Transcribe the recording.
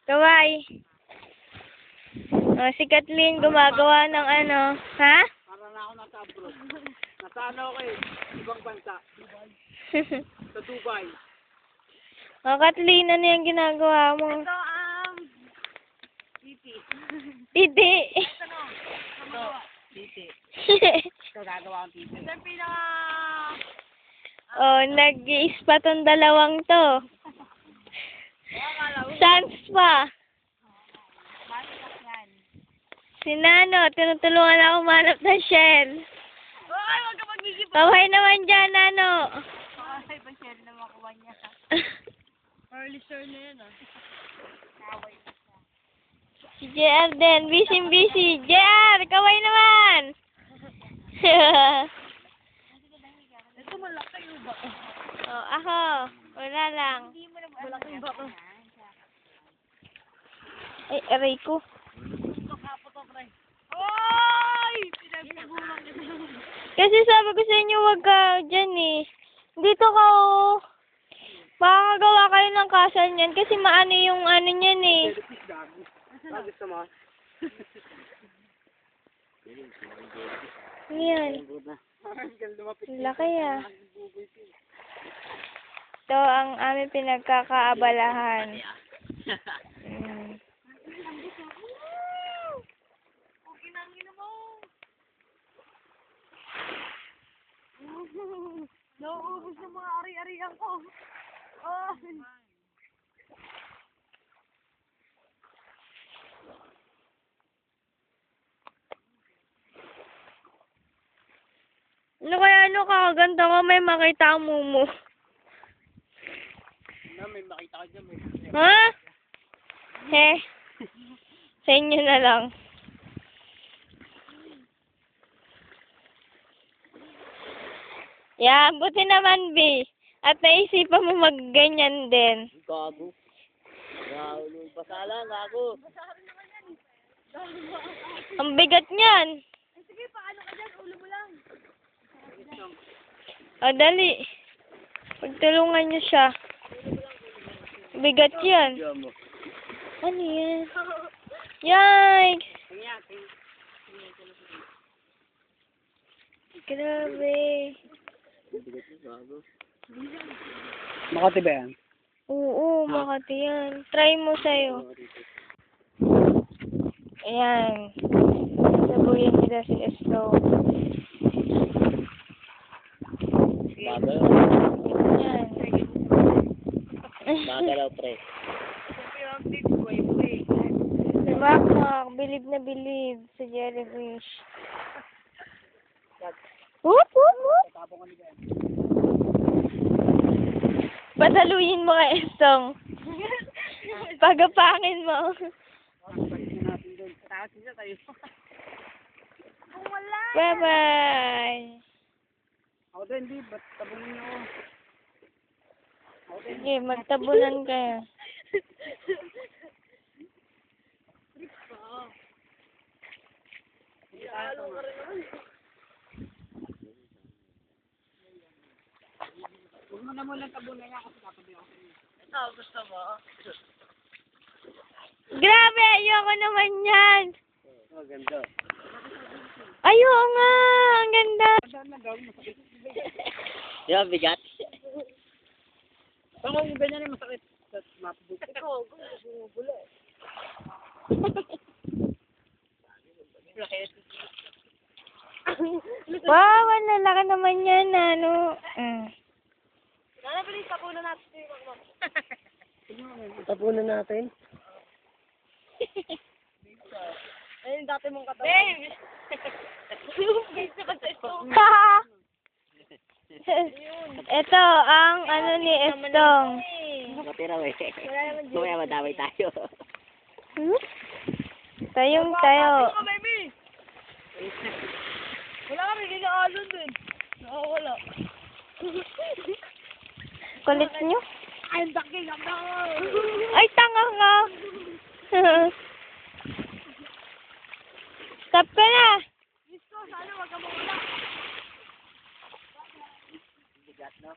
Kaway. Oh, si Kathleen gumagawa ng ano. Ha? Para na ako nasa abroad. Nasa ano ako eh. Ibang bansa. Sa Dubai. Oh, Kathleen, ano yung ginagawa mo? Ito, titi. Titi. Ito, titi. Ito, gagawa akong titi. Ito yung pinaka... Oh, nag-i-ispa tong dalawang to. Sans pa. Si Nano, tinutulungan ako manap ng shell. Ay, wag ka mag-isip. Kaway naman dyan, Nano. Ay, ba shell na makuha niya? Early shell na yan, Kaway na siya. Si JR din, busy. JR, kaway naman. Ito malaki yung ba? Oh, ako. Wala lang. Malaki yung ba? Ay, aray ko. Ay! Pinagpagulang niya. Kasi sabi ko sa inyo, wag ka dyan eh. Dito ka oh. Makakagawa kayo ng kasal niyan kasi maano yung ano niyan eh. Ano gusto mo? Ano yan? Laki ah. Ito ang aming pinagkakaabalahan. Nauubos yung mga ari-arian ko. Oh. Ano kaya ano kakaganda ko may makita ang mumu. May makita ka dyan. Ha? He? Sa inyo na lang. Yeah, buti naman, B. At naisipan mo magganyan din. Gago. Basala, gago. Ang bigat niyan. Sige, paano ka dyan? Ulo mo lang. O, dali. Pagtulungan niyo siya. Bigat yan. Ano yan? Yikes! Grabe. Makati ba yan? Oo, Makati yan. Try mo sa'yo. Ayan. Sabuyin nila si Esto. Ayan. Magalaw, pre. Si Makmak, bilib na bilib sa jellyfish. Whoop, whoop, whoop. Padaluyin mo kay Estong. Pagapangin mo. Bye-bye. Ako din, di. Ba't tabunin niyo ako? Sige, magtabunan kayo. Huwag mo na muna tabunan niya kasi tatabi ako. Ito, gusto mo? Grabe, ayoko naman yan. Oh, ganda. Ayoko nga, ang ganda. Di ba, bigat? Baka yung ganyan yung masakit. Mapabukas. Ikaw, bumubula. Wow, ang lalaki naman yan, ano. Bilis, tapunan natin. Tapunan natin? Ayun, dati mong katabi. Babe! Ito, ang ano ni Estong. Matira, we. Mamaya madamay tayo. Tayong tayo. Wala kami, ginaalon din. Nakawala. Kulit nyo? I'm the king of the world. Ay, tanga nga. Stop ka na. Miss ko, sana wag ka mawala. Bigat, no?